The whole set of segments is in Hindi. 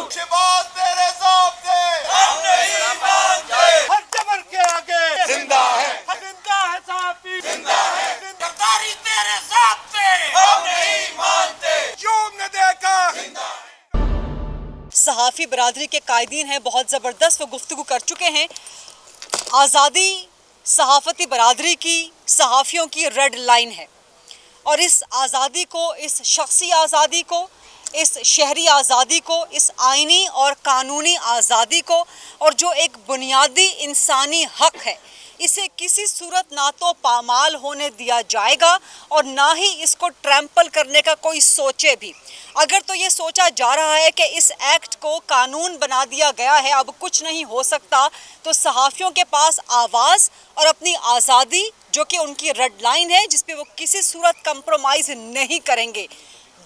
शहबाज तेरे सामने हम नहीं मानते। हर जबर के आगे जिंदा है साहबी, जिंदा है गद्दारी तेरे सामने हम नहीं मानते। क्यों न देखा सहाफ़ी बरादरी के कायदीन हैं, बहुत ज़बरदस्त वो गुफ्तगू कर चुके हैं। आज़ादी सहाफ़ती बरादरी की, सहाफ़ियों की रेड लाइन है और इस आज़ादी को, इस शख्सी आज़ादी को, इस शहरी आज़ादी को, इस आइनी और कानूनी आज़ादी को और जो एक बुनियादी इंसानी हक़ है, इसे किसी सूरत ना तो पामाल होने दिया जाएगा और ना ही इसको ट्रैम्पल करने का कोई सोचे भी। अगर तो ये सोचा जा रहा है कि इस एक्ट को कानून बना दिया गया है, अब कुछ नहीं हो सकता, तो सहाफ़ियों के पास आवाज़ और अपनी आज़ादी जो कि उनकी रेड लाइन है, जिस पे वो किसी सूरत कंप्रोमाइज़ नहीं करेंगे।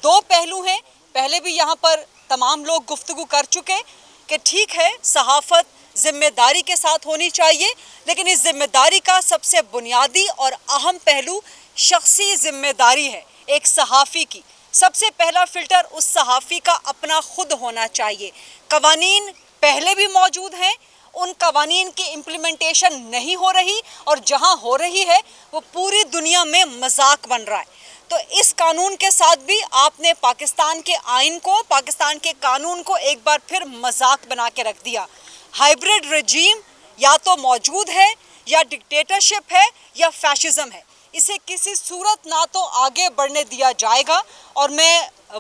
दो पहलू हैं, पहले भी यहाँ पर तमाम लोग गुफ्तगू कर चुके कि ठीक है, सहाफ़त ज़िम्मेदारी के साथ होनी चाहिए, लेकिन इस ज़िम्मेदारी का सबसे बुनियादी और अहम पहलू शख्सी ज़िम्मेदारी है एक सहाफ़ी की। सबसे पहला फ़िल्टर उस सहाफ़ी का अपना खुद होना चाहिए। कवानीन पहले भी मौजूद हैं, उन कवानीन की इम्प्लीमेंटेशन नहीं हो रही और जहाँ हो रही है वो पूरी दुनिया में मजाक बन रहा है। तो इस कानून के साथ भी आपने पाकिस्तान के आइन को, पाकिस्तान के कानून को एक बार फिर मजाक बना के रख दिया। हाइब्रिड रजीम या तो मौजूद है, या डिक्टेटरशिप है, या फैशिज़म है। इसे किसी सूरत ना तो आगे बढ़ने दिया जाएगा और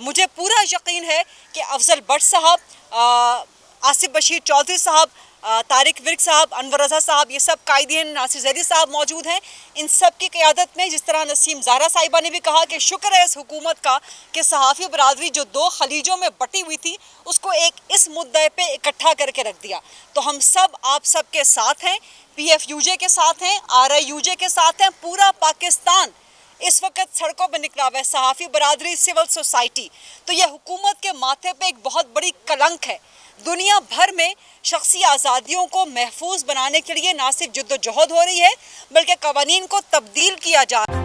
मुझे पूरा यकीन है कि अफजल भट्ट साहब, आसिफ बशीर चौधरी साहब, तारिक विर्क साहब, अनवर रज़ा साहब, ये सब कायदीन, नासिर ज़ैदी साहब मौजूद हैं। इन सब की क़यादत में, जिस तरह नसीम ज़ारा साहिबा ने भी कहा कि शुक्र है इस हुकूमत का कि सहाफ़ी बरादरी जो दो खलीजों में बटी हुई थी उसको एक इस मुद्दे पे इकट्ठा करके रख दिया। तो हम सब आप सब के साथ हैं, PFUJ के साथ हैं, RIUJ के साथ हैं। पूरा पाकिस्तान इस वक्त सड़कों पर निकला हुआ है, सहाफ़ी बरादरी, सिविल सोसाइटी। तो यह हुकूमत के माथे पे एक बहुत बड़ी कलंक है। दुनिया भर में शख्सी आज़ादियों को महफूज बनाने के लिए ना सिर्फ जद्दोजहद हो रही है, बल्कि कवानीन को तब्दील किया जा रहा है।